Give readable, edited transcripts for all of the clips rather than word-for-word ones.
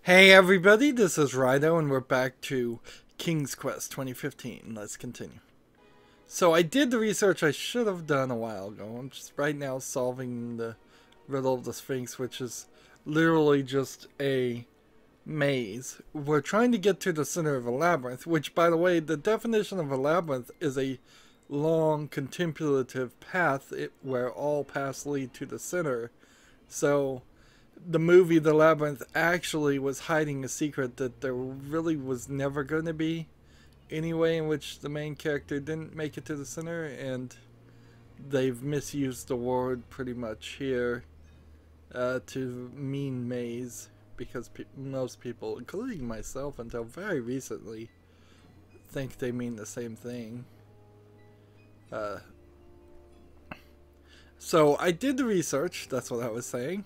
Hey everybody, this is Rydo and we're back to King's Quest 2015. Let's continue. So I did the research I should have done a while ago. I'm just right now solving the riddle of the Sphinx, which is literally just a maze. We're trying to get to the center of a labyrinth, which, by the way, the definition of a labyrinth is a long contemplative path where all paths lead to the center. So the movie The Labyrinth actually was hiding a secret that there really was never going to be anyway, in which the main character didn't make it to the center, and they've misused the word pretty much here to mean maze, because most people, including myself until very recently, think they mean the same thing. So I did the research, that's what I was saying,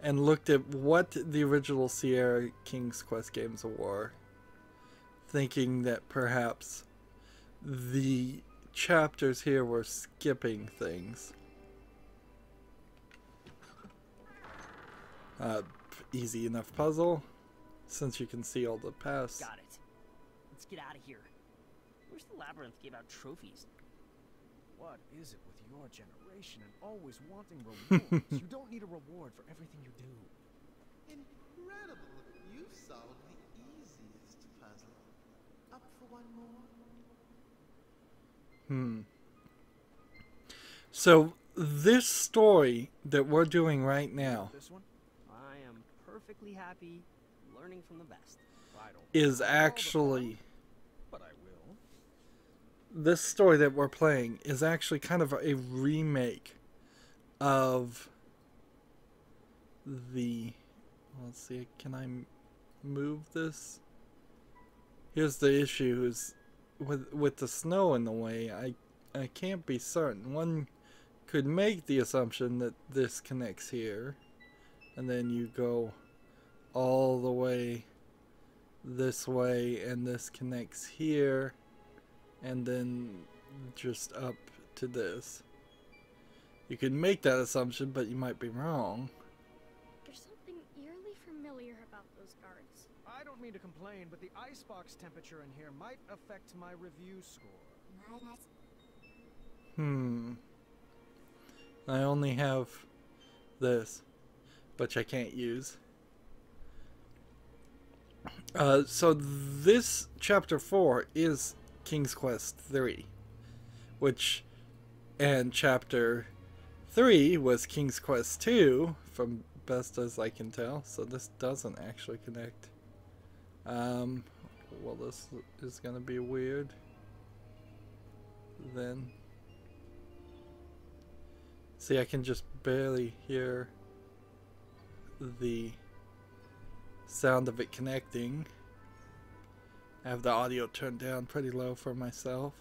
and looked at what the original Sierra King's Quest games were, thinking that perhaps the chapters here were skipping things. Easy enough puzzle, since you can see all the paths. Got it. Let's get out of here. Wish the labyrinth gave out trophies. What is it with your generation and always wanting rewards? You don't need a reward for everything you do. Incredible! You've solved the easiest puzzle. Up for one more? So this story that we're doing right now This one? I am perfectly happy learning from the best. is actually... But I will. This story that we're playing is actually kind of a remake of the... Let's see, can I move this? Here's the issue, is with the snow in the way, I can't be certain. One could make the assumption that this connects here, and then you go all the way this way, and this connects here, and then just up to this. You could make that assumption, but you might be wrong. There's something eerily familiar about those guards. I don't mean to complain, but the icebox temperature in here might affect my review score. I only have this, which I can't use. So this chapter 4 is King's Quest 3, and chapter 3 was King's Quest 2, from best as I can tell, so this doesn't actually connect. Well, this is gonna be weird then. See, I can just barely hear the sound of it connecting. I have the audio turned down pretty low for myself.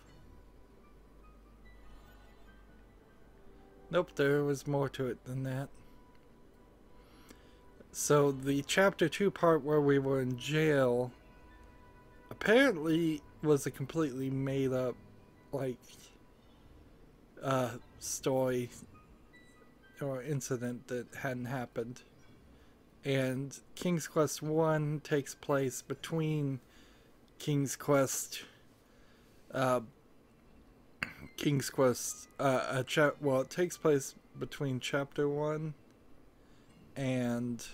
Nope, there was more to it than that. So the chapter 2 part where we were in jail apparently was a completely made up, like, story or incident that hadn't happened. And King's Quest 1 takes place between King's Quest well, it takes place between chapter 1 and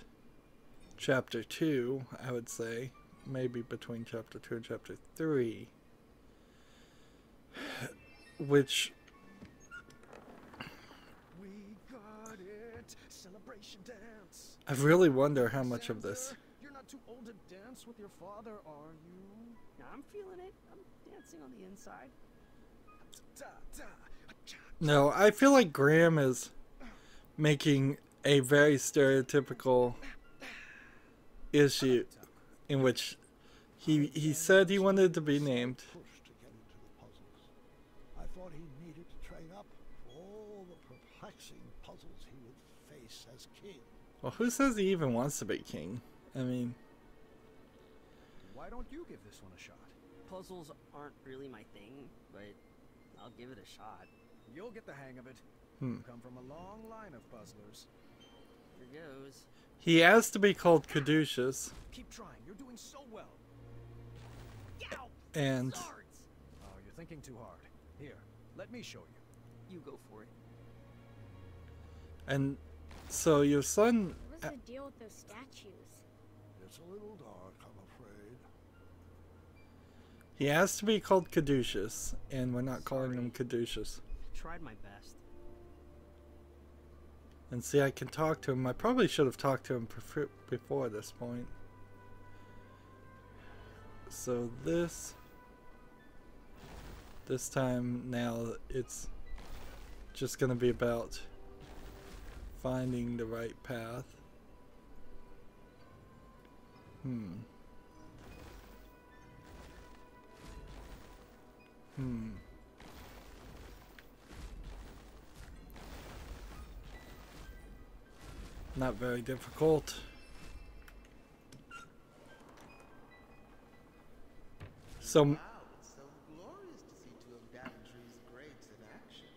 chapter 2, I would say. Maybe between chapter 2 and chapter 3. Which... We got it! Celebration dance! I really wonder how much of this... You're not too old to dance with your father, are you? I'm feeling it. I'm dancing on the inside. No, I feel like Graham is making a very stereotypical issue in which he said he wanted to be named. Pushed to get into the puzzles. I thought he needed to train up for all the perplexing puzzles he would face as king. Well, who says he even wants to be king? I mean... Why don't you give this one a shot? Puzzles aren't really my thing, but I'll give it a shot. You'll get the hang of it. You come from a long line of puzzlers. Here goes. He asked to be called Caduceus, Keep trying. You're doing so well. Yow! and Swords! Oh, you're thinking too hard. Here, let me show you. You go for it. and so your son. What was the deal with those statues? It's a little dark, I'm afraid. He asked to be called Caduceus, and we're not calling him Caduceus. I tried my best. And see, I can talk to him. I probably should have talked to him before this point. So this time now it's just going to be about finding the right path. Not very difficult. So Wow, it's so glorious to see two of Daventry's greats in action.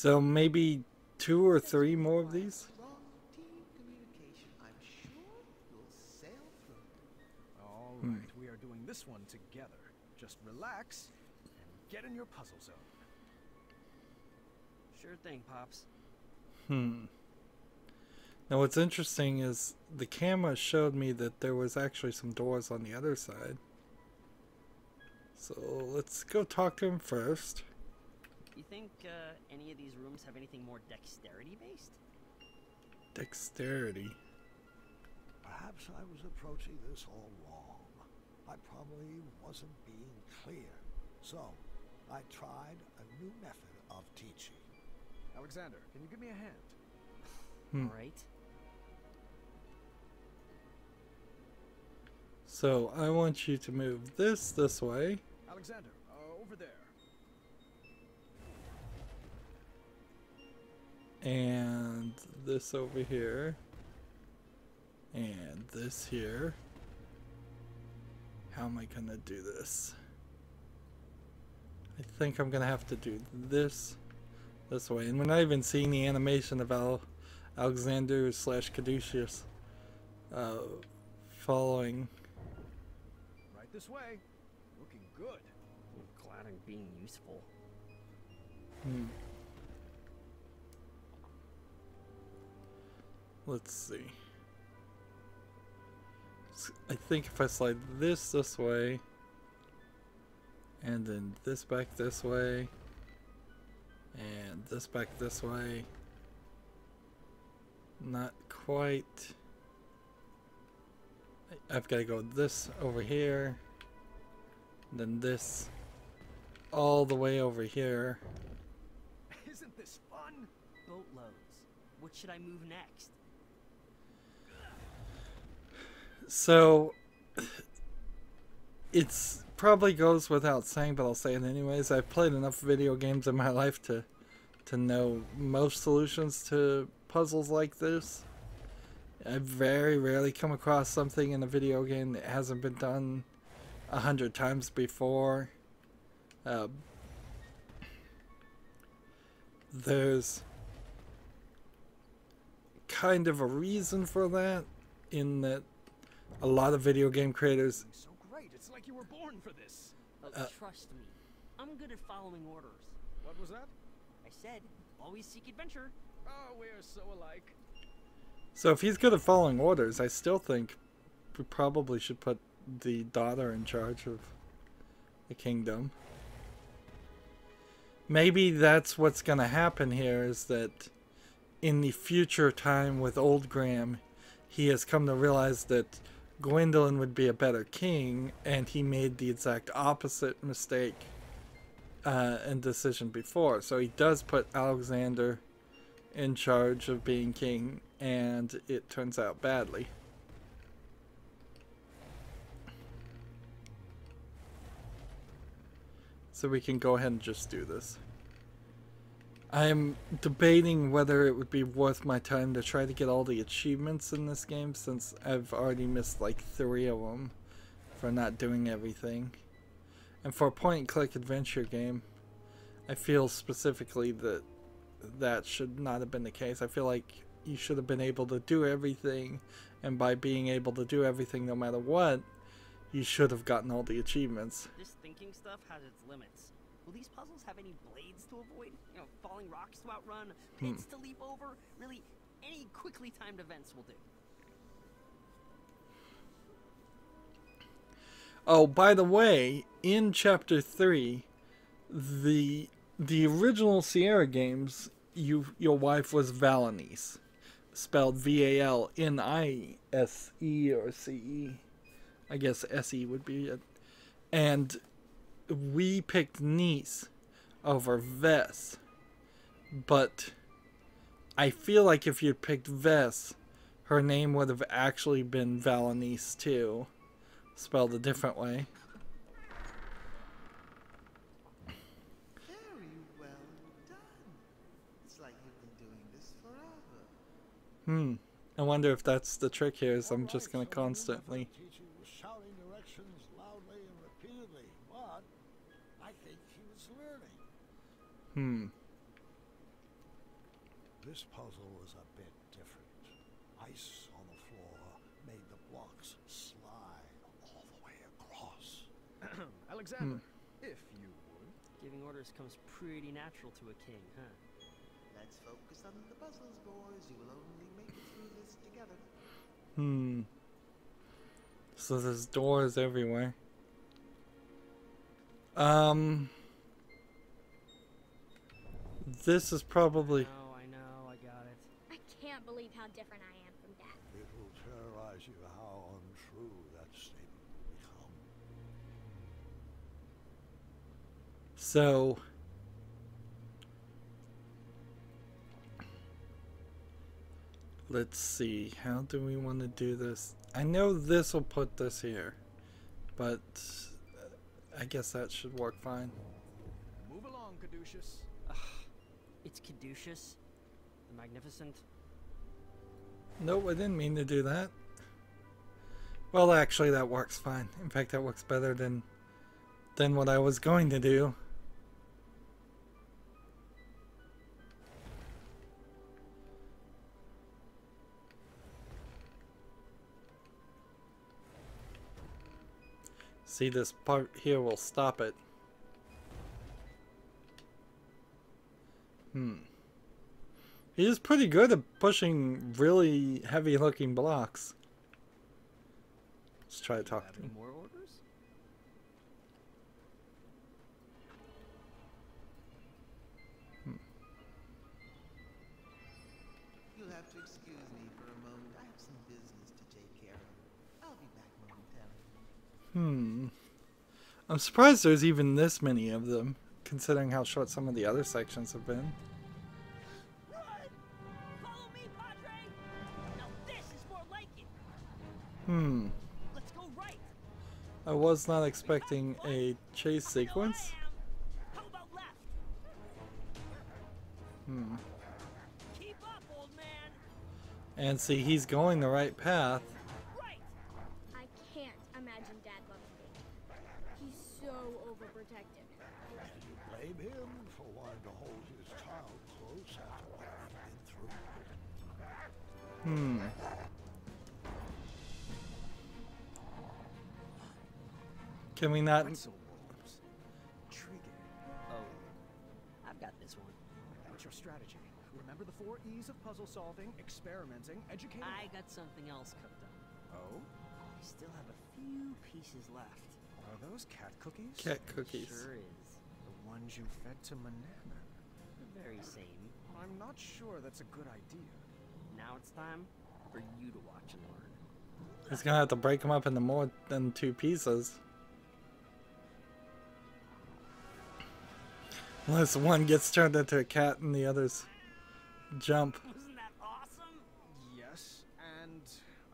so maybe 2 or 3 more of these? Strong team communication. I'm sure you'll sail through. All right, we are doing this one together. Just relax and get in your puzzle zone. Sure thing, Pops. Now what's interesting is the camera showed me that there was actually some doors on the other side. So let's go talk to him first. You think any of these rooms have anything more dexterity based? Dexterity. Perhaps I was approaching this all wrong. I probably wasn't being clear. So, I tried a new method of teaching. Alexander, can you give me a hand? All right. So I want you to move this way. Alexander, over there. And this over here. And this here. How am I gonna do this? I think I'm gonna have to do this way. And we're not even seeing the animation of Alexander / Caduceus following. Right this way. Looking good. I'm glad I'm being useful. Let's see. I think if I slide this way, and then this back this way, and this back this way, not quite. I've got to go this over here, then this all the way over here. Isn't this fun? Boatloads. What should I move next? So it's probably goes without saying, but I'll say it anyways. I've played enough video games in my life to know most solutions to puzzles like this. I very rarely come across something in a video game that hasn't been done 100 times before. There's kind of a reason for that, in that a lot of video game creators. So great. It's like you were born for this. Trust me. I'm good at following orders. What was that? I said, always seek adventure. Oh, we're so alike. So if he's good at following orders, I still think we probably should put the daughter in charge of the kingdom. Maybe that's what's going to happen here, is that in the future time with Old Graham, he has come to realize that Gwendolyn would be a better king, and he made the exact opposite mistake and decision before. So he does put Alexander in charge of being king, and it turns out badly. So we can go ahead and just do this. I'm debating whether it would be worth my time to try to get all the achievements in this game, since I've already missed like 3 of them for not doing everything. And for a point-and-click adventure game, I feel specifically that that should not have been the case. I feel like you should have been able to do everything, and by being able to do everything no matter what, you should have gotten all the achievements. This thinking stuff has its limits. Will these puzzles have any blades to avoid? You know, falling rocks to outrun, pits to leap over? Really, any quickly timed events will do. Oh, by the way, in Chapter 3, the original Sierra games, your wife was Valanice, spelled V-A-L-N-I-S-E or C-E. I guess S-E would be it. And we picked Nice over Vess. But I feel like if you'd picked Vess, her name would have actually been Valanice too, spelled a different way. Very well done. It's like you've been doing this forever. I wonder if that's the trick here, is I'm All just right, going so to the new constantly... method of teaching was shouting directions loudly and repeatedly, but I think he was learning. This puzzle was a bit different. Ice on the floor made the blocks slide all the way across. Alexander, if you would. Giving orders comes pretty natural to a king, huh? Let's focus on the puzzles, boys. You will only make it through this together. So there's doors everywhere. This is probably... I know, I got it. I can't believe how different I am from Dad. It will terrorize you how untrue that statement will become. So... let's see, how do we want to do this? I know this will put this here, but I guess that should work fine. Move along, Caduceus. It's Caduceus, the Magnificent. Nope, I didn't mean to do that. Well, actually, that works fine. In fact, that works better than what I was going to do. See, this part here will stop it. He is pretty good at pushing really heavy looking blocks. Let's try to talk to Any him. more orders? You'll have to excuse me for a moment. I have some business to take care of. I'll be back momentarily. I'm surprised there's even this many of them, considering how short some of the other sections have been. Run! Follow me, Padre! Now this is more like it! Let's go right! I was not expecting a chase sequence. How about left? Keep up, old man! And see, he's going the right path. Right! I can't imagine Dad loving me. He's so overprotective. Can you blame him for wanting to hold his child close after what they've been through? Can we not... Pretzel wolves. Intriguing. Oh, I've got this one. What's your strategy? Remember the 4 E's of puzzle solving, experimenting, educating. I got something else cooked up. Oh? I still have a few pieces left. Are those cat cookies? Cat cookies. Sure is. The ones you fed to Manaman. The very same. I'm not sure that's a good idea. Now it's time for you to watch and learn. He's gonna have to break them up into more than 2 pieces. Unless one gets turned into a cat and the others jump. Wasn't that awesome? Yes, and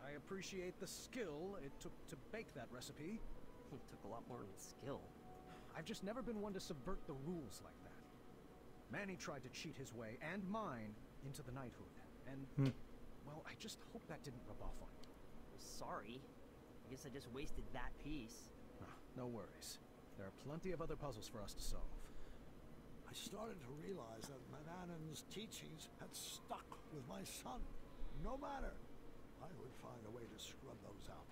I appreciate the skill it took to bake that recipe. It took a lot more than skill. I've just never been one to subvert the rules like that. Manny tried to cheat his way, and mine, into the knighthood. And, well, I just hope that didn't rub off on you. Sorry. I guess I just wasted that piece. No worries. There are plenty of other puzzles for us to solve. I started to realize that Manannan's teachings had stuck with my son. No matter. I would find a way to scrub those out.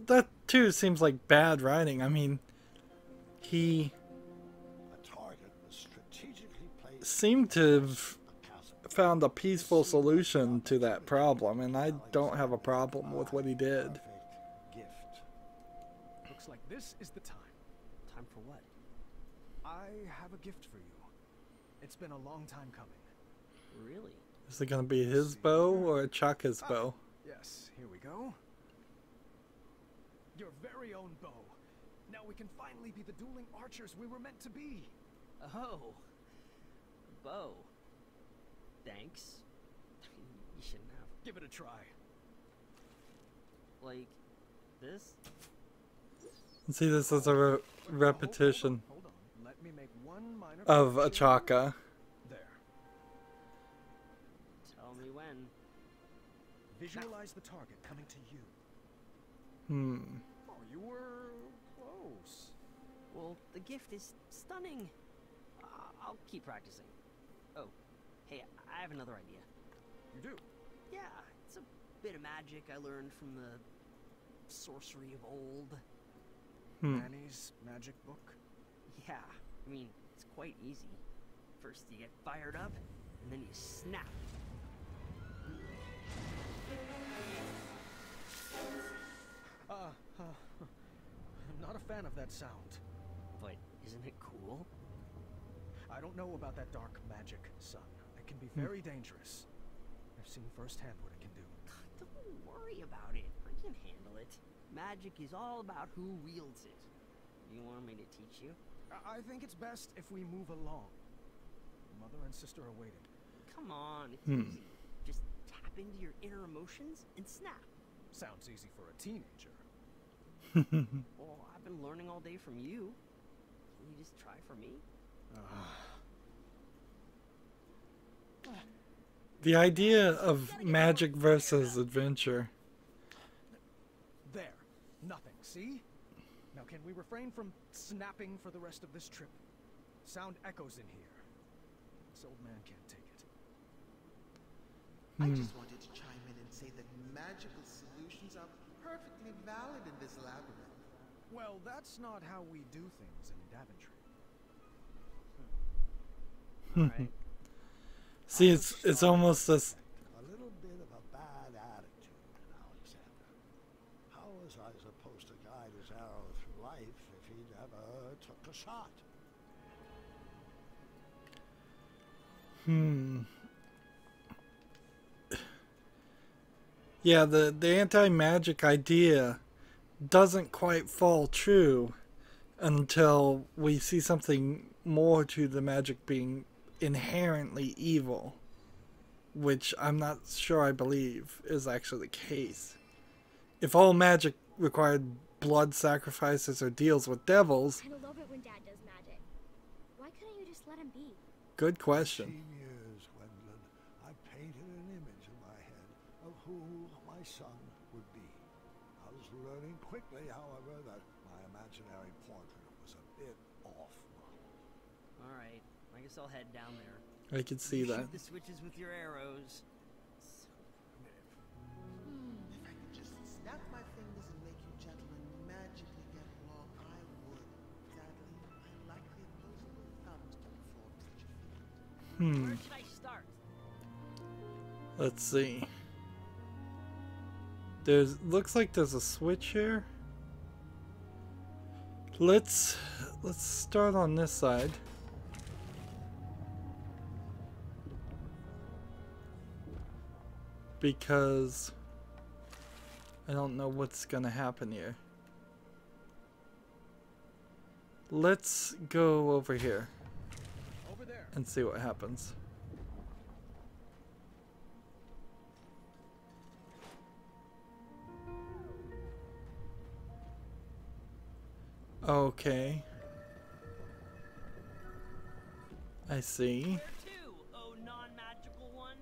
That too seems like bad writing. I mean, he A target was strategically placed seemed to have a chasm. found a peaceful solution to that problem, and I don't have a problem with what he did. Perfect gift. Looks like this is the time. Time for what? I have a gift for you. It's been a long time coming. Really? Is it gonna be his bow or Chaka's bow? Yes, here we go. Your very own bow. Now we can finally be the dueling archers we were meant to be. Oh. A bow. Thanks. You shouldn't have. Give it a try. Like, this? See, this is a repetition Hold on. Let me make one minor of a correction. Chaka. There. Tell me when. Visualize the target coming to you. Oh, you were close. Well, the gift is stunning. I'll keep practicing. Oh, hey, I have another idea. You do? Yeah, it's a bit of magic I learned from the sorcery of old. Manny's magic book. Yeah, I mean, it's quite easy. First you get fired up, and then you snap. I'm not a fan of that sound. But isn't it cool? I don't know about that dark magic, son. It can be very dangerous. I've seen firsthand what it can do. Don't worry about it. I can handle it. Magic is all about who wields it. You want me to teach you? I think it's best if we move along. Mother and sister are waiting. Come on, it's easy. Just tap into your inner emotions and snap. Sounds easy for a teenager. Well, I've been learning all day from you. Can you just try for me? The idea of magic versus adventure. There. Nothing, see? Now can we refrain from snapping for the rest of this trip? Sound echoes in here. This old man can't take it. I just wanted to chime in and say that magical solutions are perfectly valid in this labyrinth. Well, that's not how we do things in Daventry. Alright. See, it's almost this. A little bit of a bad attitude, Alexander. How was I supposed to guide his arrow through life if he never took a shot? Yeah, the anti-magic idea doesn't quite fall true until we see something more to the magic being inherently evil, which I'm not sure I believe is actually the case. If all magic required blood sacrifices or deals with devils, I love it when Dad does magic. Why couldn't you just let him be? good question. 15 years, Gwendolyn, I painted an image in my head of who my son would be. I was learning quickly, however, that my imaginary portrait was a bit off-model. Alright, I guess I'll head down there. I could see You that. shoot the switches with your arrows. So primitive. If I could just snap my fingers and make you gentlemen magically get along, I would. Sadly, I lack the opposable thumbs to perform such a feat. Where should I start? Let's see. Looks like there's a switch here. Let's start on this side. Because I don't know what's gonna happen here. Let's go over here Over there. and see what happens. Okay. I see. Where to, oh non-magical one?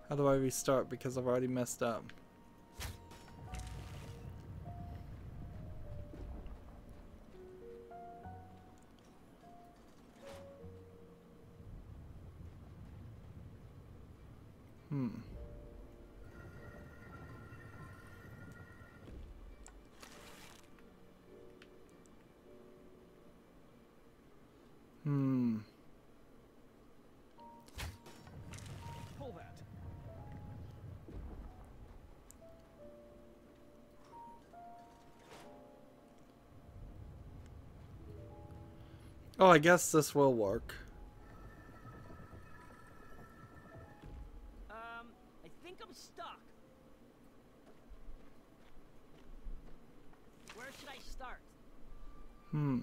How do I restart because I've already messed up? Hmm. Hmm. Pull that. Oh, I guess this will work. I think I'm stuck. Where should I start? Hmm.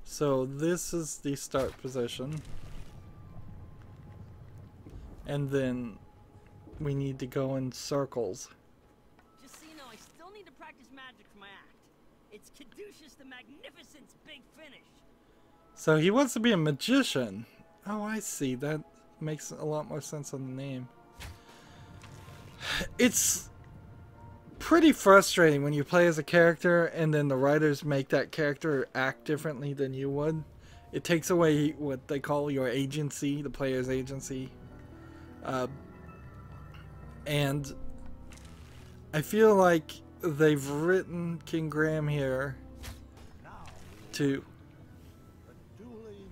So this is the start position. And then we need to go in circles. Just so you know, I still need to practice magic for my act. It's Caduceus the Magnificent's big finish. So he wants to be a magician. Oh, I see. That makes a lot more sense on the name. It's pretty frustrating when you play as a character and then the writers make that character act differently than you would. It takes away what they call your agency, the player's agency. And I feel like they've written King Graham here Now, to... the dueling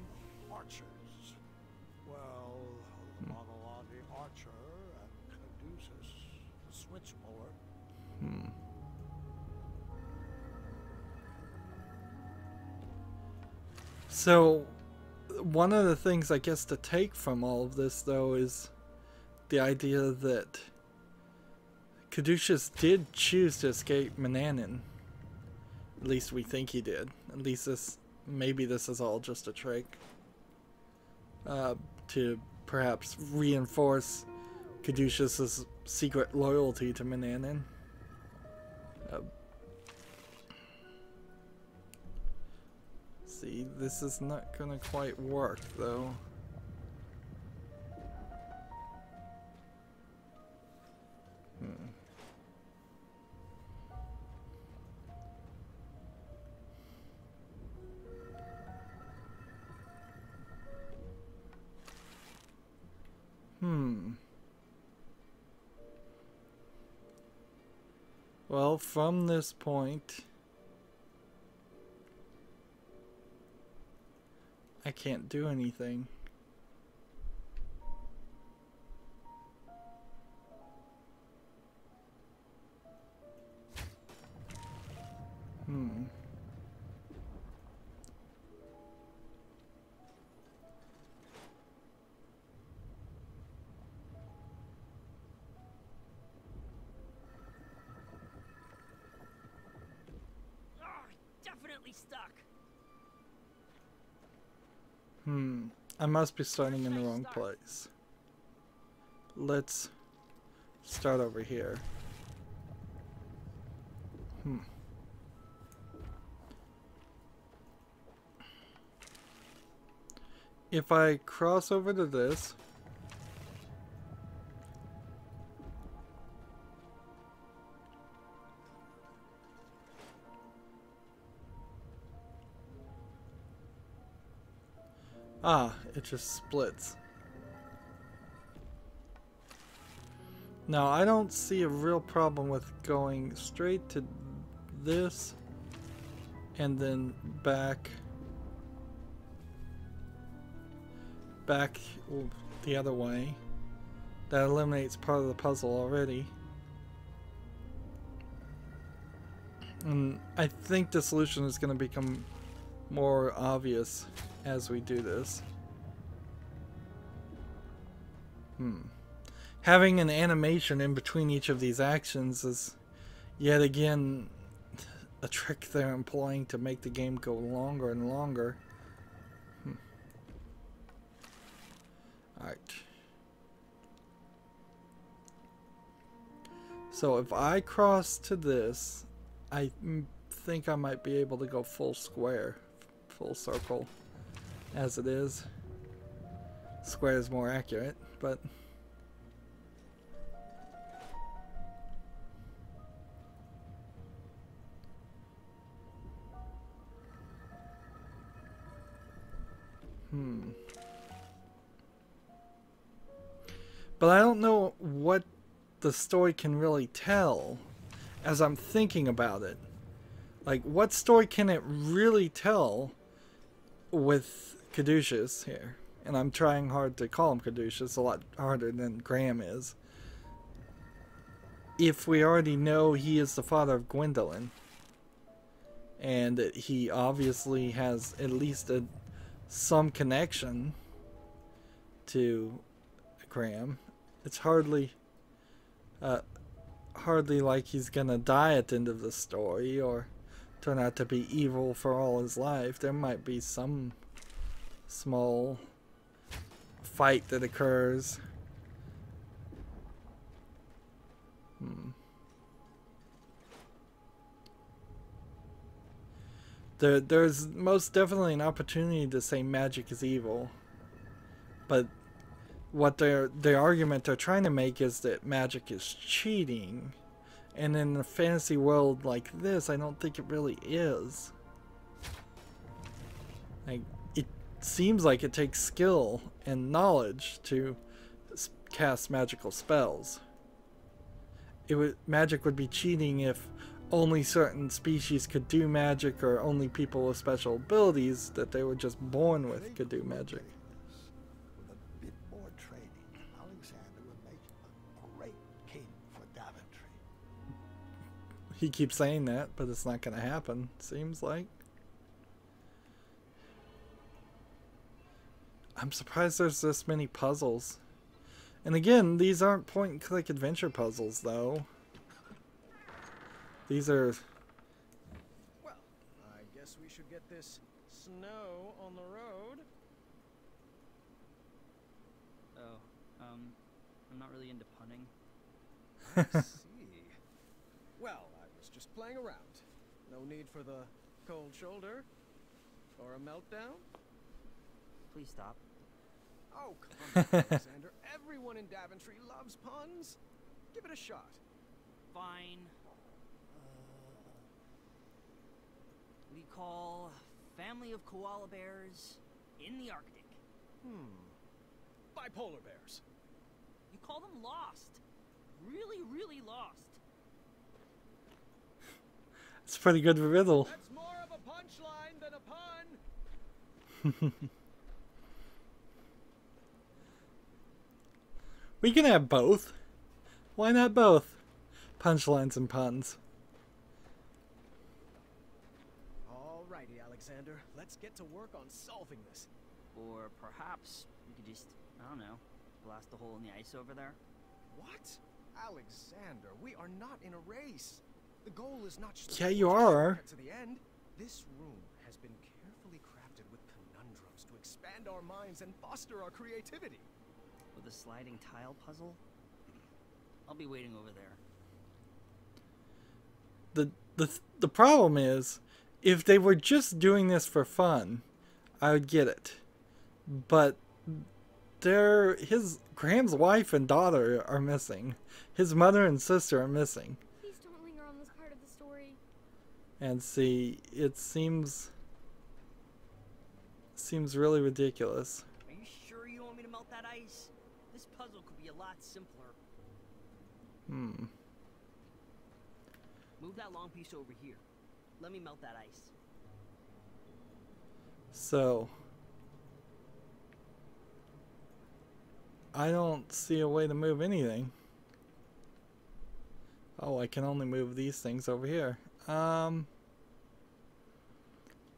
archers. Well, Monologue the archer and Caduceus the switchbowler. So, one of the things I guess to take from all of this, though, is the idea that Caduceus did choose to escape Manannan. At least we think he did. At least this, maybe this is all just a trick. To perhaps reinforce Caduceus's secret loyalty to Manannan. See, this is not gonna quite work, though. Well, from this point, I can't do anything. Definitely stuck. I must be starting in the wrong place. Let's start over here. If I cross over to this, it just splits. Now, I don't see a real problem with going straight to this and then back the other way. That eliminates part of the puzzle already. And I think the solution is going to become more obvious as we do this. Having an animation in between each of these actions is yet again a trick they're employing to make the game go longer and longer. Alright. So if I cross to this, I think I might be able to go full square, full circle, as it is. Square is more accurate, but... But I don't know what the story can really tell as I'm thinking about it. Like, what story can it really tell with Caduceus here? And I'm trying hard to call him Caduceus, a lot harder than Graham is. If we already know he is the father of Gwendolyn, and that he obviously has at least some connection to Graham, it's hardly like he's gonna die at the end of the story or turn out to be evil for all his life. There might be some small fight that occurs. There's most definitely an opportunity to say magic is evil, but what the argument they're trying to make is that magic is cheating, and in a fantasy world like this, I don't think it really is. Like, it seems like it takes skill and knowledge to cast magical spells. Magic would be cheating if only certain species could do magic, or only people with special abilities that they were just born with could do magic. With a bit more training, Alexander would make a great king for Daventry. He keeps saying that, but it's not going to happen, seems like. I'm surprised there's this many puzzles. And again, these aren't point-and-click adventure puzzles, though. These are... Well, I guess we should get this snow on the road. Oh, I'm not really into punning. I see. Well, I was just playing around. No need for the cold shoulder or a meltdown. Please stop. Oh, come on, Alexander. Everyone in Daventry loves puns. Give it a shot. Fine. We call family of koala bears in the Arctic. Bipolar bears. You call them lost. Really, really lost. It's a pretty good riddle. That's more of a punchline than a pun. We can have both. Why not both? Punchlines and puns. Alrighty, Alexander. Let's get to work on solving this. Or perhaps we could just, I don't know, blast a hole in the ice over there. What? Alexander, we are not in a race. The goal is not just Yeah, you are. get to the end. This room has been carefully crafted with conundrums to expand our minds and foster our creativity. With a sliding tile puzzle? I'll be waiting over there. The problem is, if they were just doing this for fun, I would get it. But Graham's wife and daughter are missing. His mother and sister are missing. Please don't linger on this part of the story. And see, it seems really ridiculous. Are you sure you want me to melt that ice? This puzzle could be a lot simpler. Move that long piece over here. Let me melt that ice. So, I don't see a way to move anything. Oh, I can only move these things over here. Well,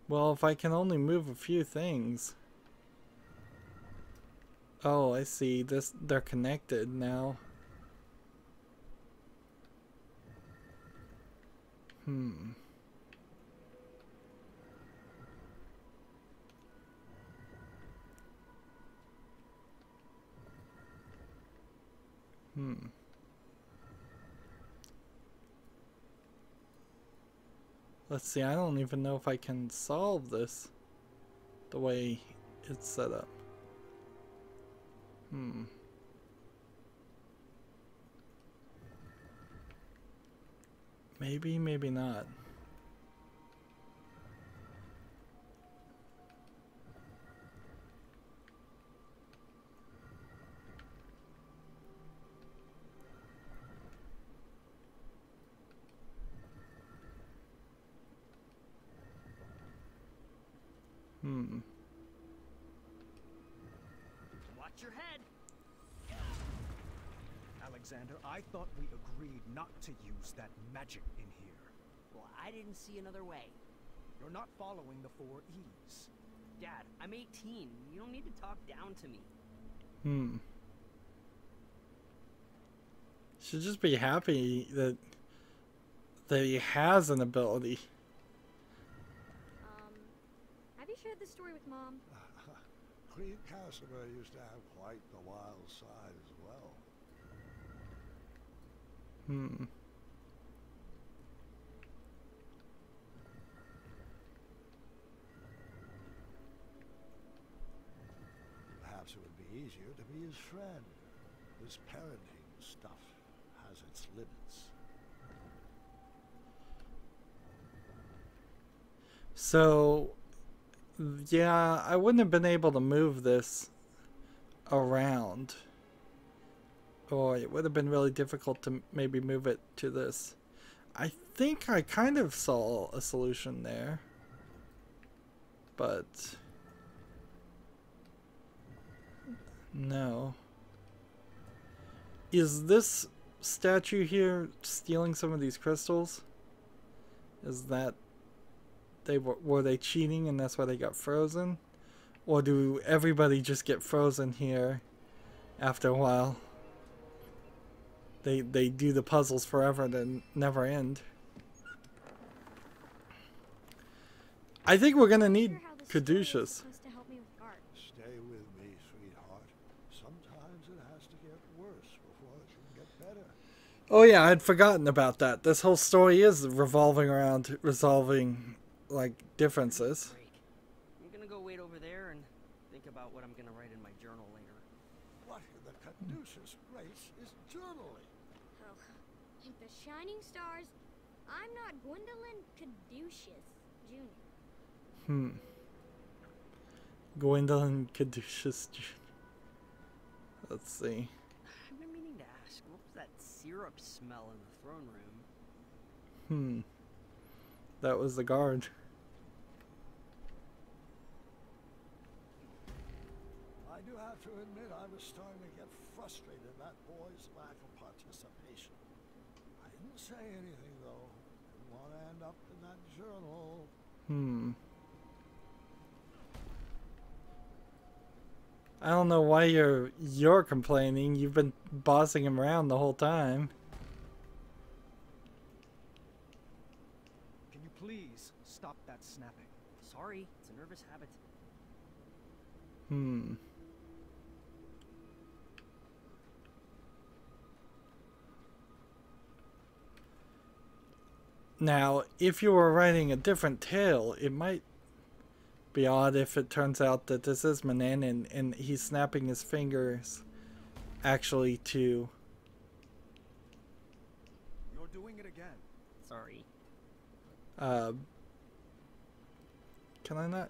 if I can only move a few things. Oh, I see. They're connected now. Let's see, I don't even know if I can solve this the way it's set up. Maybe, maybe not. Watch your head. Alexander, I thought we agreed not to use that magic in here. Well, I didn't see another way. You're not following the 4 E's. Dad, I'm 18. You don't need to talk down to me. Should just be happy that he has an ability. Have you shared this story with Mom? Queen Casimir used to have quite the wild side as well. Perhaps it would be easier to be his friend. This parenting stuff has its limits. So, yeah, I wouldn't have been able to move this around. Or it would have been really difficult to maybe move it to this. I think I kind of saw a solution there. But no. Is this statue here stealing some of these crystals? Is that were they cheating and that's why they got frozen? Or do everybody just get frozen here after a while? They do the puzzles forever and never end. I think we're gonna need caduceus. Stay with me, sweetheart. Sometimes it has to get worse before it can get better. Oh yeah, I'd forgotten about that. This whole story is revolving around resolving, like, differences. I'm gonna go wait over there and think about what I'm gonna write in my journal later. What in the caduceus race is journaling? Oh, like the shining stars, I'm not Gwendolyn Caduceus Jr. Gwendolyn Caduceus Jr. Let's see. I've been meaning to ask, what was that syrup smell in the throne room? That was the guard. I do have to admit I was starting to get frustrated at that boy's lack of participation. I didn't say anything though. Didn't want to end up in that journal. I don't know why you're complaining. You've been bossing him around the whole time. Can you please stop that snapping? Sorry, it's a nervous habit. Now, if you were writing a different tale, it might be odd if it turns out that this is Manannan and he's snapping his fingers actually to... You're doing it again. Sorry. Can I not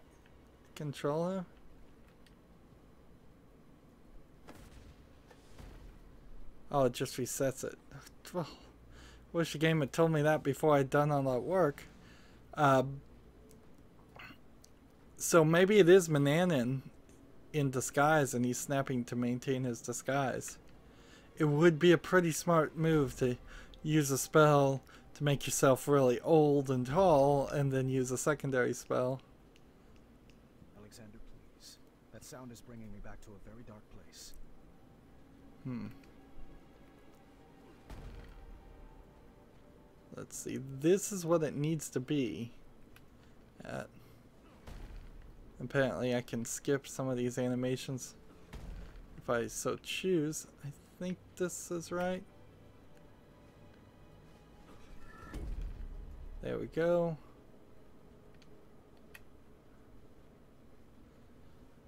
control him? Oh, it just resets it. Well, wish the game had told me that before I'd done all that work. So maybe it is Manannan in disguise and he's snapping to maintain his disguise. It would be a pretty smart move to use a spell to make yourself really old and tall and then use a secondary spell. Alexander, please. That sound is bringing me back to a very dark place. Let's see. This is what it needs to be. Apparently I can skip some of these animations if I so choose. I think this is right. There we go.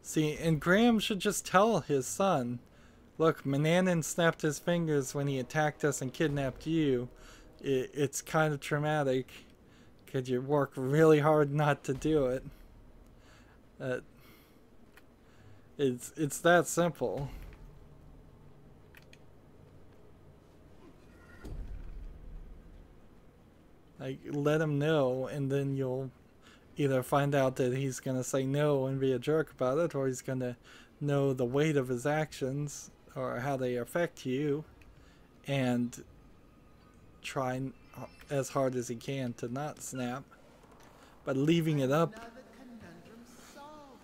See, and Graham should just tell his son, look, Manannan snapped his fingers when he attacked us and kidnapped you. It's kind of traumatic. Could you work really hard not to do it? It's that simple. Like, let him know, and then either find out that he's gonna say no and be a jerk about it, or he's gonna know the weight of his actions or how they affect you, and try as hard as he can to not snap, but leaving it up. Another conundrum solved.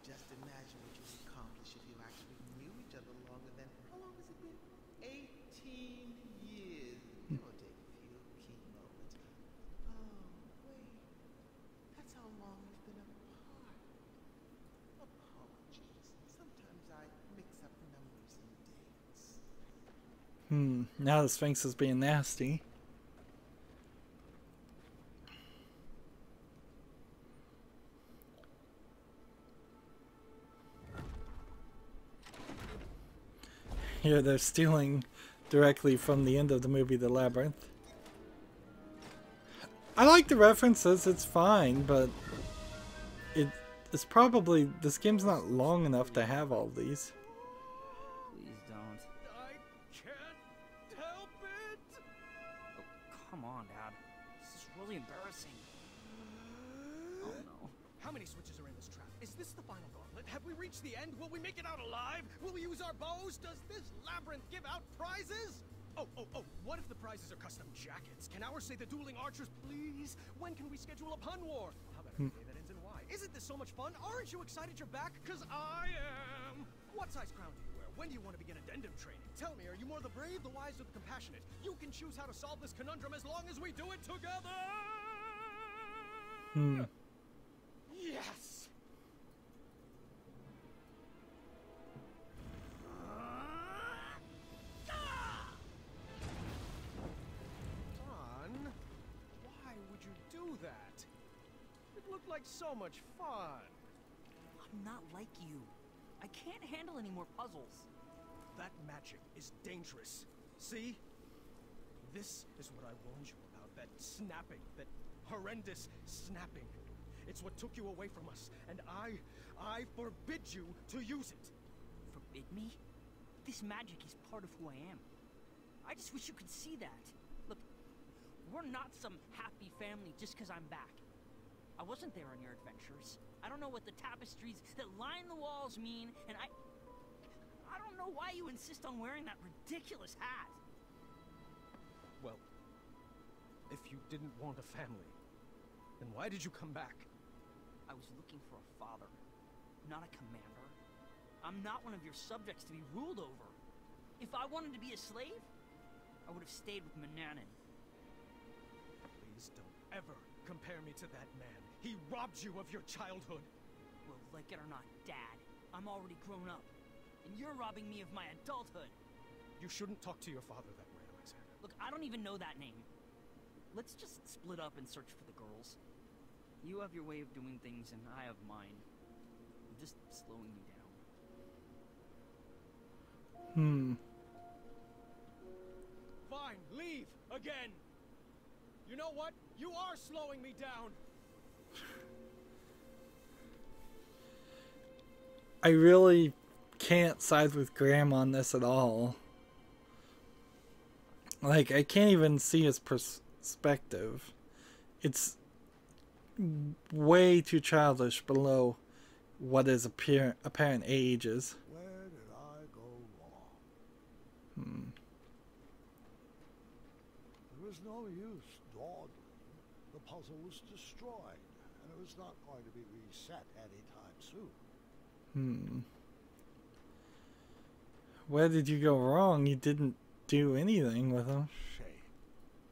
Just imagine what you would accomplish if you actually knew each other longer than, how long has it been? 18 years. Give or take a few key moments. Oh, wait. That's how long we've been apart. Apologies. Sometimes I mix up numbers and dates. Now the Sphinx is being nasty. Here they're stealing directly from the end of the movie, The Labyrinth. I like the references, it's fine, but it's probably, this game's not long enough to have all these. Please don't. I can't help it. Oh, come on, Dad. This is really embarrassing. Oh no. How many switches are in this trap? Is this the final gauntlet? Have we reached the end? Will we make it out alive? Will we use our bows? Does this labyrinth give out prizes? Oh, what if the prizes are custom jackets? Can ours say the dueling archers, please? When can we schedule a pun war? How about a day that ends in Y? Isn't this so much fun? Aren't you excited you're back? Because I am. What size crown do you wear? When do you want to begin addendum training? Tell me, are you more the brave, the wise, or the compassionate? You can choose how to solve this conundrum as long as we do it together! Yes! Don, why would you do that? It looked like so much fun. I'm not like you. I can't handle any more puzzles. That magic is dangerous. See? This is what I warned you about. That snapping. That horrendous snapping. It's what took you away from us. And I forbid you to use it. Forbid me? This magic is part of who I am. I just wish you could see that. Look, we're not some happy family just because I'm back. I wasn't there on your adventures. I don't know what the tapestries that line the walls mean, and I don't know why you insist on wearing that ridiculous hat. Well, if you didn't want a family, then why did you come back? I was looking for a father, not a commander. I'm not one of your subjects to be ruled over. If I wanted to be a slave, I would have stayed with Mananan. Please don't ever compare me to that man. He robbed you of your childhood. Well, like it or not, Dad, I'm already grown up. And you're robbing me of my adulthood. You shouldn't talk to your father that way, Alexander. Look, I don't even know that name. Let's just split up and search for the girls. You have your way of doing things, and I have mine. I'm just slowing you down. Fine, leave again. You know what? You are slowing me down. I really can't side with Graham on this at all. Like, I can't even see his perspective. It's way too childish below what his apparent age is. Where did I go wrong? There was no use dawdling. The puzzle was destroyed, and it was not going to be reset anytime soon. Where did you go wrong? You didn't do anything with him. Shame.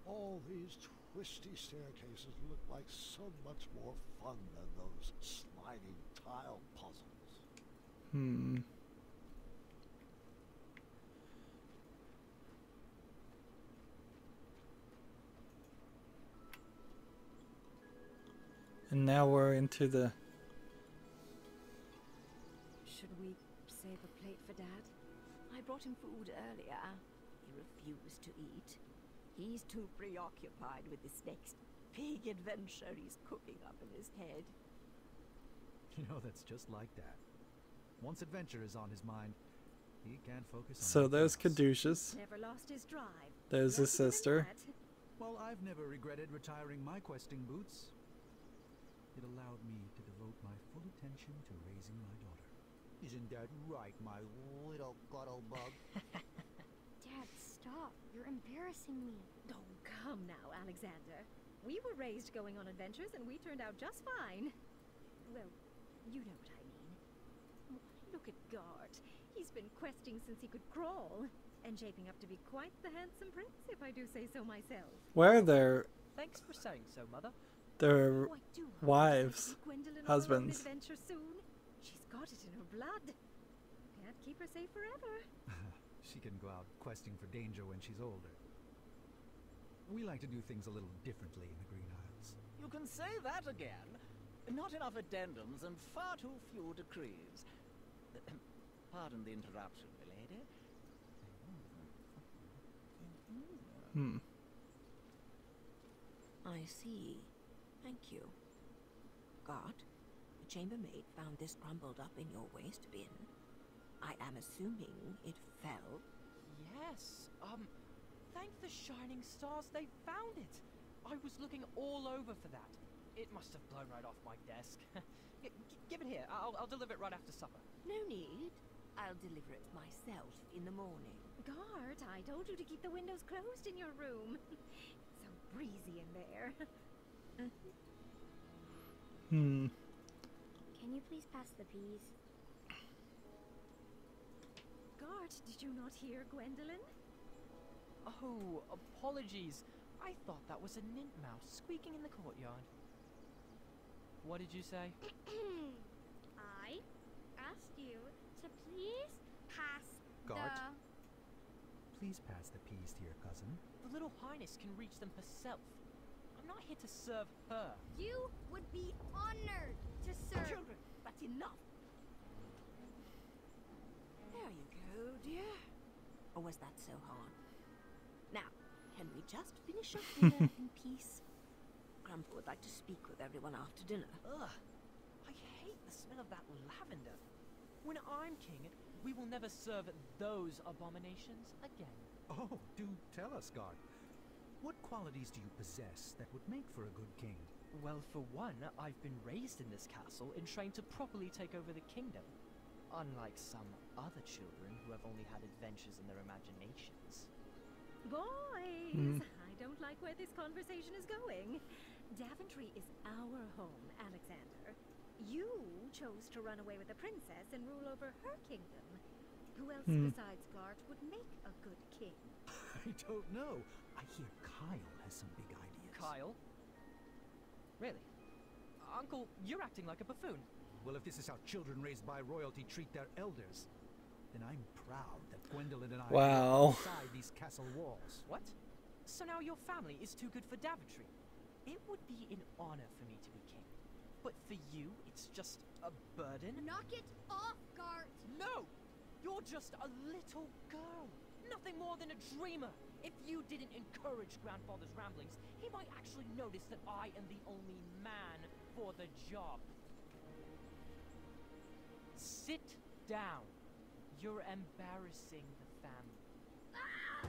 All these twisty staircases look like so much more fun than those sliding tile puzzles. And now we're into the... Should we save a plate for Dad? I brought him food earlier. He refused to eat. He's too preoccupied with this next big adventure he's cooking up in his head. You know, that's just like Dad. Once adventure is on his mind, he can't focus on So there's anything else. Caduceus. Never lost his drive. There's his Lucky than sister. that. Well, I've never regretted retiring my questing boots. It allowed me to devote my full attention to raising my daughter. Isn't that right, my little cuddle bug? Dad, stop. You're embarrassing me. Oh, come now, Alexander. We were raised going on adventures and we turned out just fine. Well, you know what I mean. Look at Gart. He's been questing since he could crawl. And shaping up to be quite the handsome prince, if I do say so myself. Where are their Thanks for saying so, Mother. their Oh, I do hope wives, to see Gwendolyn husbands? on her own adventure soon. She's got it in her blood. Can't keep her safe forever. She can go out questing for danger when she's older. We like to do things a little differently in the Green Isles. You can say that again. Not enough addendums and far too few decrees. Pardon the interruption, milady. I see. Thank you. Gart, the chambermaid found this crumpled up in your waste bin. I am assuming it fell. Yes, thank the shining stars they found it. I was looking all over for that. It must have blown right off my desk. Give it here. I'll deliver it right after supper. No need. I'll deliver it myself in the morning. Gart, I told you to keep the windows closed in your room. It's so breezy in there. Can you please pass the peas? Gart, did you not hear Gwendolyn? Oh, apologies. I thought that was a nint mouse squeaking in the courtyard. What did you say? I asked you to please pass Gart? the... Please pass the peas to your cousin. The little highness can reach them herself. I'm not here to serve her. You would be honored to serve. Children, that's enough. There you go, dear. Or was that so hard? Now, can we just finish up dinner in peace? Grandpa would like to speak with everyone after dinner. Ugh. I hate the smell of that lavender. When I'm king, we will never serve those abominations again. Oh, do tell us, Gart. What qualities do you possess that would make for a good king? Well, for one, I've been raised in this castle and trained to properly take over the kingdom. Unlike some other children who have only had adventures in their imaginations. Boys, I don't like where this conversation is going. Daventry is our home, Alexander. You chose to run away with the princess and rule over her kingdom. Who else besides Gart would make a good king? I don't know. I hear Kyle has some big ideas. Kyle? Really? Uncle, you're acting like a buffoon. Well, if this is how children raised by royalty treat their elders, then I'm proud that Gwendolyn and I Wow. are outside these castle walls. What? So now your family is too good for Daventry. It would be an honor for me to be king. But for you, it's just a burden? Knock it off, Gart. No! You're just a little girl. Nothing more than a dreamer. If you didn't encourage Grandfather's ramblings, he might actually notice that I am the only man for the job. Sit down. You're embarrassing the family. Ah!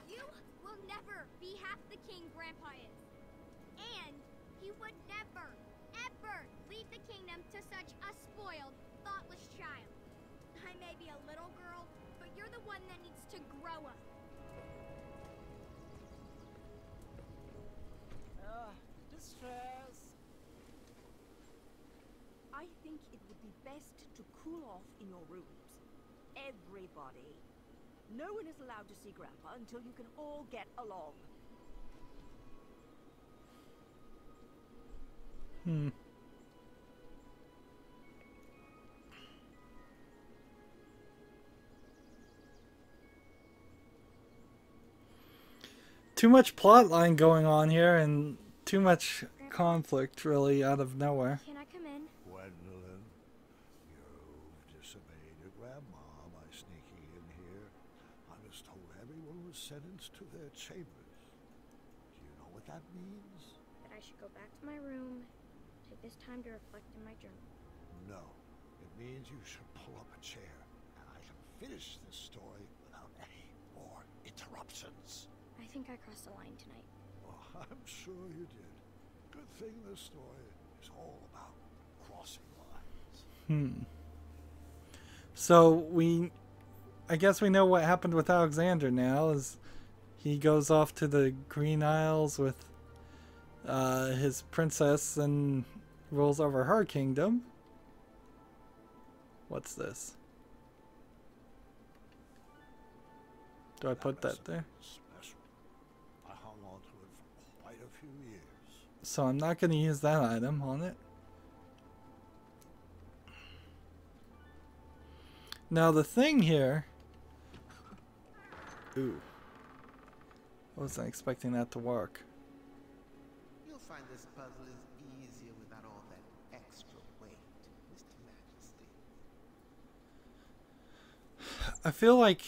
You will never be half the king Grandpa is. And he would never, ever leave the kingdom to such a spoiled, thoughtless child. I may be a little girl, but you're the one that needs to grow up. Distress. I think it would be best to cool off in your rooms. Everybody. No one is allowed to see Grandpa until you can all get along. Too much plot line going on here and too much conflict really out of nowhere. Can I come in? Gwendolyn, you've disobeyed your grandma by sneaking in here. I was told everyone was sentenced to their chambers. Do you know what that means? That I should go back to my room, take this time to reflect in my journal. No. It means you should pull up a chair, and I can finish this story without any more interruptions. I think I crossed the line tonight. Oh, I'm sure you did. Good thing this story is all about crossing lines. So I guess we know what happened with Alexander now, is he goes off to the Green Isles with his princess and rules over her kingdom. What's this? Do I put that there? Special. I hung on to it for quite a few years. So I'm not going to use that item on it. Now the thing here... Ooh. I wasn't expecting that to work. You'll find this puzzle is easier without all that extra weight, Mr. Majesty. I feel like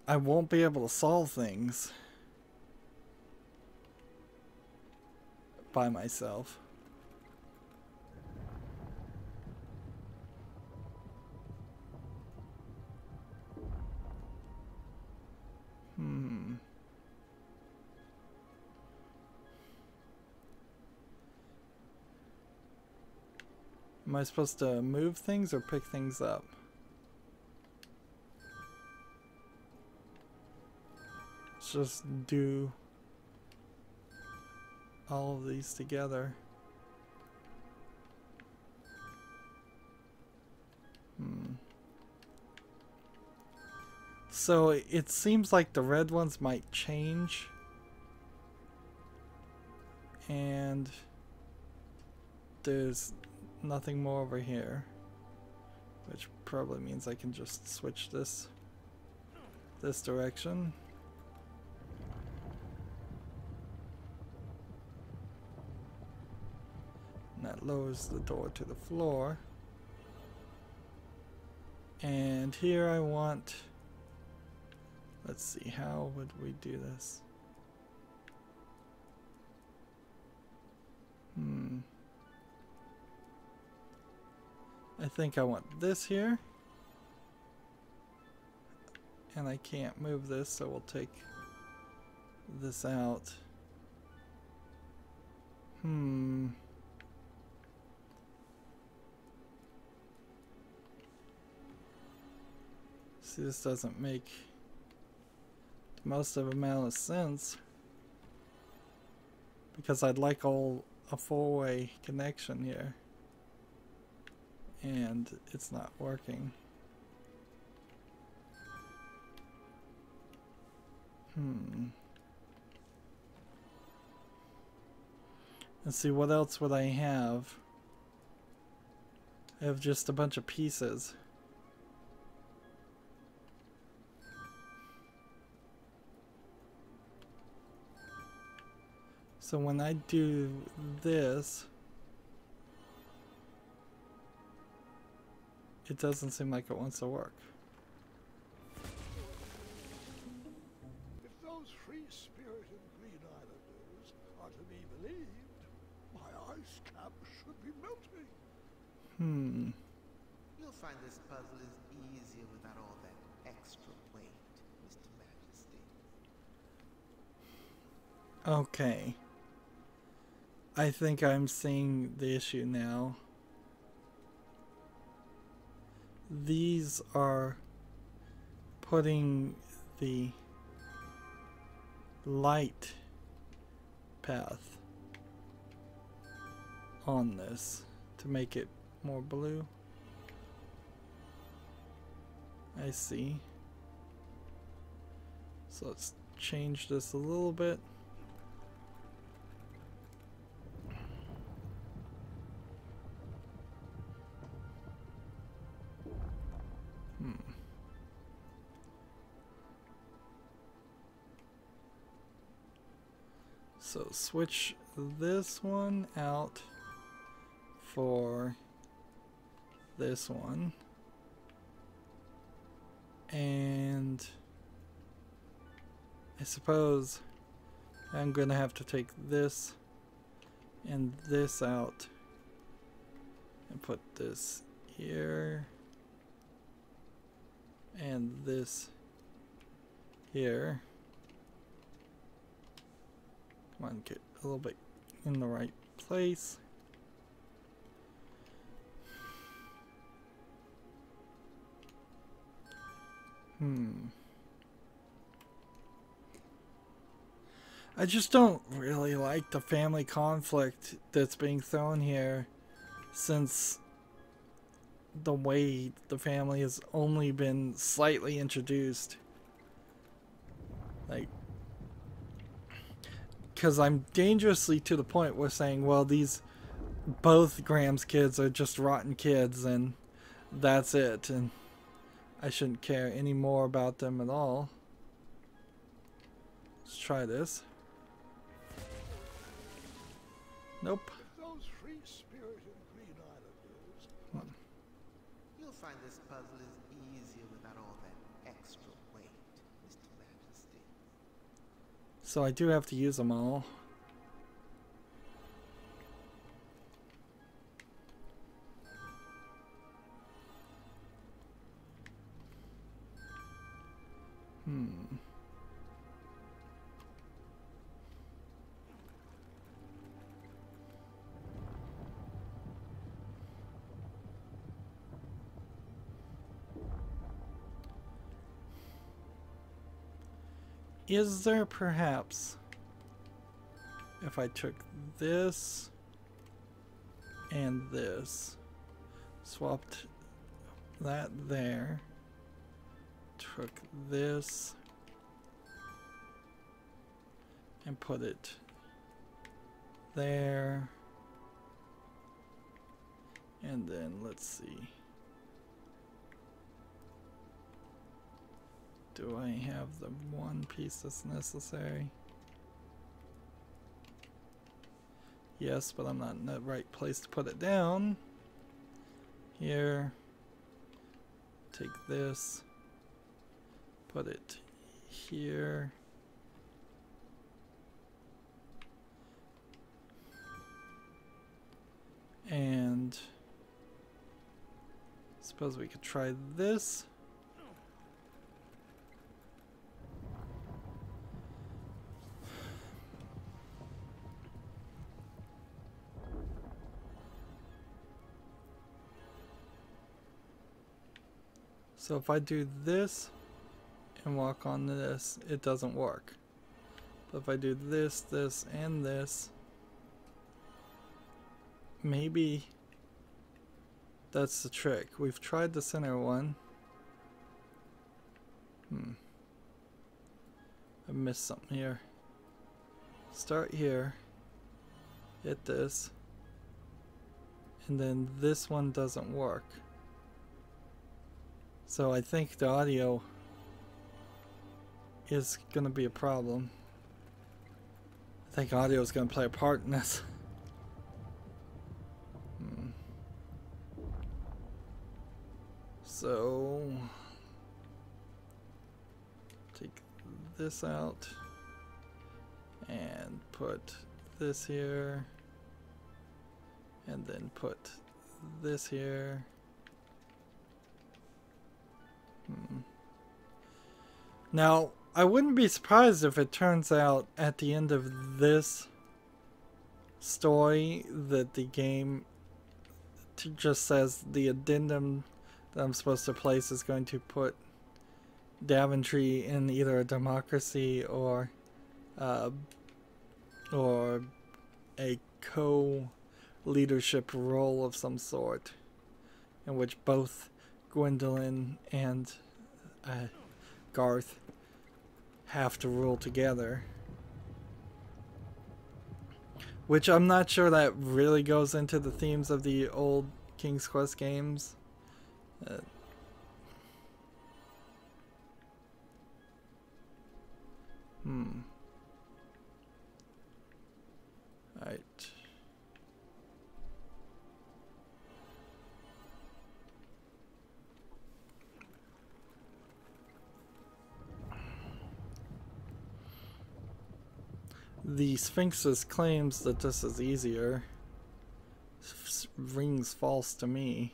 I won't be able to solve things by myself. Am I supposed to move things or pick things up? Let's just do all of these together. So it seems like the red ones might change. And there's nothing more over here, which probably means I can just switch this direction. And that lowers the door to the floor. And here I want, let's see, how would we do this? I think I want this here. And I can't move this, so we'll take this out. See, this doesn't make the most of amount of sense, because I'd like a four-way connection here, and it's not working. Let's see, what else would I have? I have just a bunch of pieces. So when I do this, it doesn't seem like it wants to work. If those free-spirited Green Islanders are to be believed, my ice cap should be melting. You'll find this puzzle is easier without all that extra weight, Mr. Majesty. Okay. I think I'm seeing the issue now. These are putting the light path on this to make it more blue. I see. So let's change this a little bit. So switch this one out for this one, and I suppose I'm gonna have to take this and this out and put this here and this here. Come on, get a little bit in the right place. I just don't really like the family conflict that's being thrown here, since the way the family has only been slightly introduced. Like, because I'm dangerously to the point where saying, well, both Graham's kids are just rotten kids and that's it, and I shouldn't care any more about them at all. Let's try this. Nope. Those free-spirited Green Islanders. You'll find this puzzle is easier without all that extra weight, Mr. Majesty. So I do have to use them all. Is there perhaps, if I took this and this, swapped that there, took this and put it there, and then let's see, do I have the one piece that's necessary? Yes, but I'm not in the right place to put it down. Here, take this, put it here, and suppose we could try this. So if I do this and walk on this, it doesn't work. But if I do this, this, and this, maybe that's the trick. We've tried the center one. I missed something here. Start here, hit this, and then this one doesn't work. So I think the audio is going to be a problem. I think audio is going to play a part in this. So take this out and put this here, and then put this here. Now, I wouldn't be surprised if it turns out at the end of this story that the game just says the addendum that I'm supposed to place is going to put Daventry in either a democracy or a co-leadership role of some sort, in which both Gwendolyn and Garth have to rule together. Which I'm not sure that really goes into the themes of the old King's Quest games. Alright. The Sphinx's claims that this is easier rings false to me.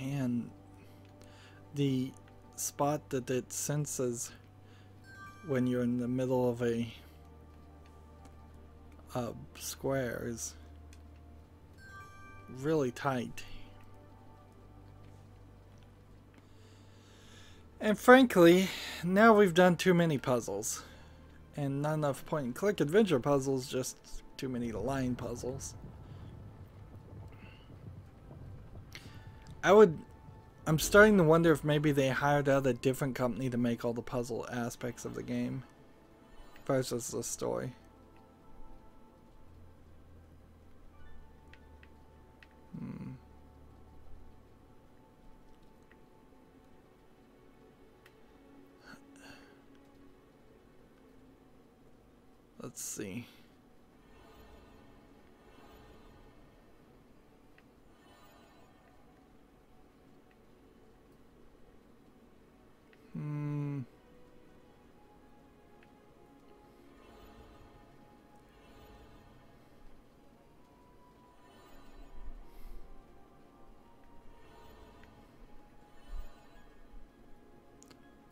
Man, the spot that it senses when you're in the middle of a squares really tight. And frankly, now we've done too many puzzles. And not enough point and click adventure puzzles, just too many line puzzles. I'm starting to wonder if maybe they hired out a different company to make all the puzzle aspects of the game versus the story. Let's see.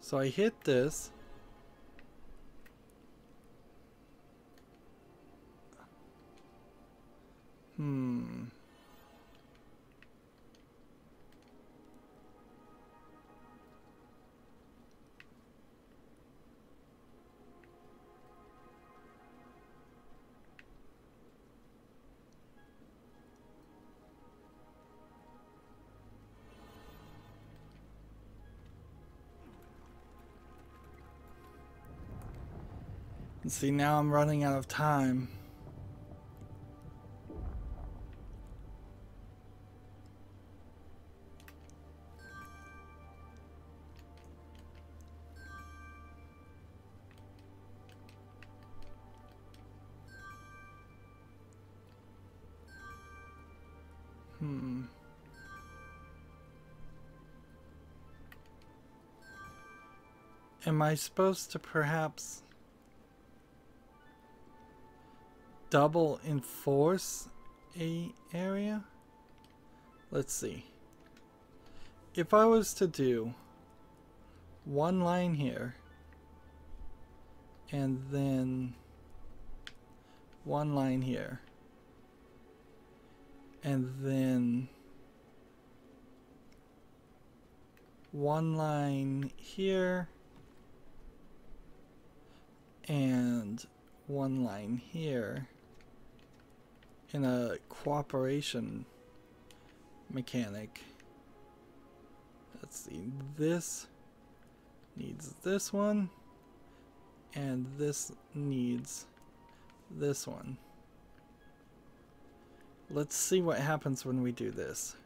So I hit this. And see, now I'm running out of time. Am I supposed to perhaps double enforce a area? Let's see. If I was to do one line here and then one line here and then one line here and one line here in a cooperation mechanic. Let's see, this needs this one and this needs this one. Let's see what happens when we do this.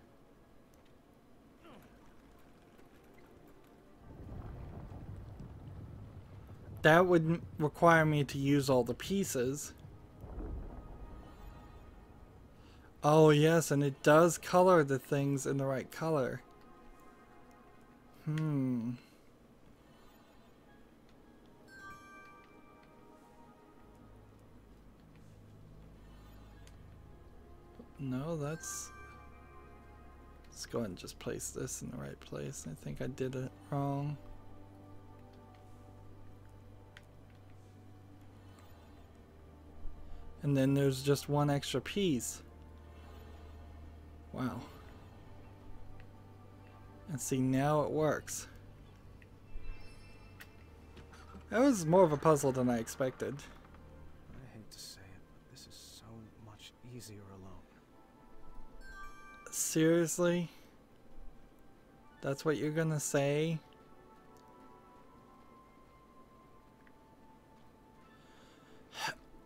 That would require me to use all the pieces. Oh yes, and it does color the things in the right color. No, let's go ahead and just place this in the right place. I think I did it wrong. And then there's just one extra piece. Wow. And see, now it works. That was more of a puzzle than I expected. I hate to say it, but this is so much easier alone. Seriously? That's what you're gonna say?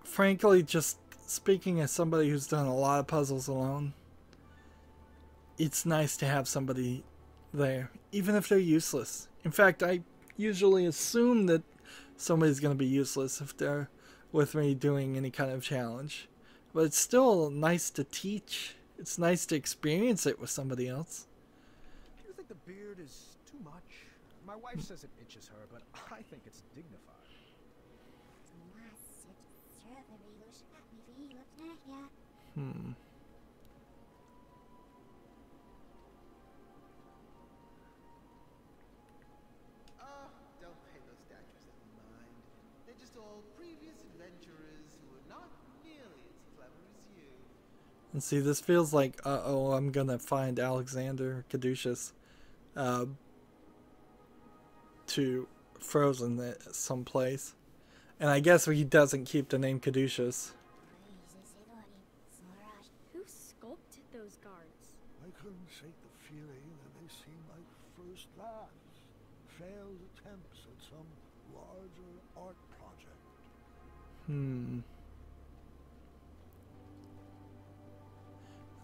Frankly, just speaking as somebody who's done a lot of puzzles alone, it's nice to have somebody there, even if they're useless. In fact, I usually assume that somebody's going to be useless if they're with me doing any kind of challenge. But it's still nice to teach. It's nice to experience it with somebody else. Do you think the beard is too much? My wife says it itches her, but I think it's dignified. Don't pay those statues any mind. They're just all previous adventurers who are not nearly And see, this feels like, uh-oh, I'm gonna find Alexander Caduceus to frozen someplace. And I guess he doesn't keep the name Caduceus. Who sculpted those guards? I couldn't shake the feeling that they seem like first drafts, failed attempts at some larger art project.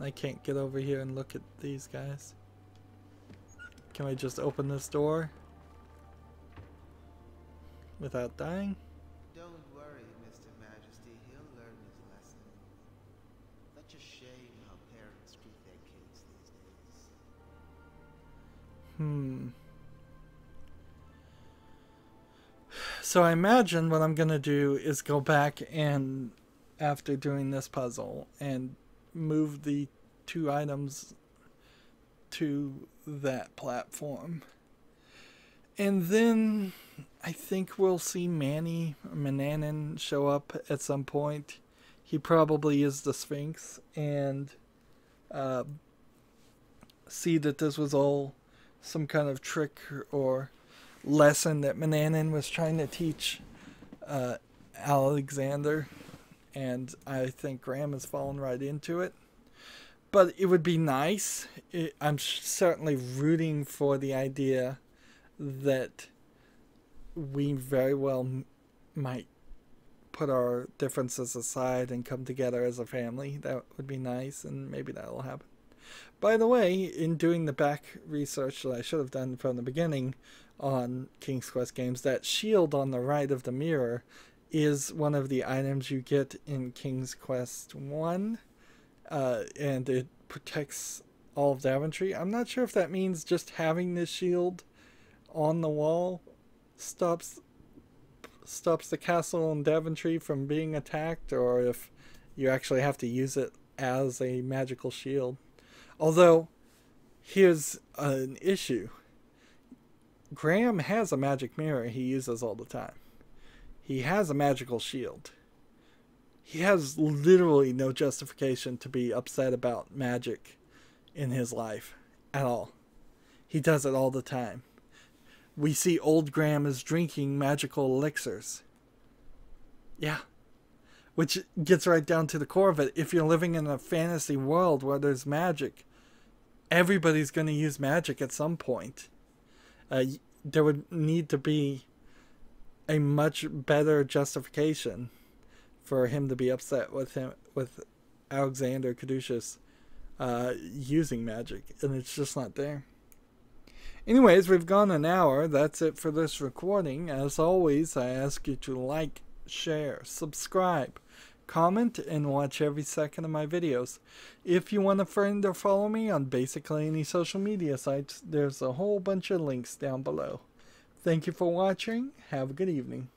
I can't get over here and look at these guys. Can we just open this door without dying? Don't worry, Mr. Majesty. He'll learn his lesson. Such a shame how parents treat their kids these days. So I imagine what I'm gonna do is go back and, after doing this puzzle, and move the 2 items to that platform. And then I think we'll see Manannan show up at some point. He probably is the Sphinx, and see that this was all some kind of trick or lesson that Manannan was trying to teach Alexander. And I think Graham has fallen right into it. But it would be nice. I'm certainly rooting for the idea that we very well might put our differences aside and come together as a family. That would be nice, and maybe that'll happen. By the way, in doing the back research that I should have done from the beginning on King's Quest games, that shield on the right of the mirror is one of the items you get in King's Quest 1, and it protects all of Daventry. I'm not sure if that means just having this shield on the wall stops the castle in Daventry from being attacked, or if you actually have to use it as a magical shield. Although, here's an issue. Graham has a magic mirror he uses all the time. He has a magical shield. He has literally no justification to be upset about magic in his life at all. He does it all the time. We see old Graham is drinking magical elixirs. Yeah. Which gets right down to the core of it. If you're living in a fantasy world where there's magic, everybody's going to use magic at some point. There would need to be a much better justification for him to be upset with Alexander Caduceus using magic, and it's just not there. Anyways, we've gone an hour. That's it for this recording. As always, I ask you to like, share, subscribe, comment, and watch every second of my videos. If you want to friend or follow me on basically any social media sites, there's a whole bunch of links down below. Thank you for watching. Have a good evening.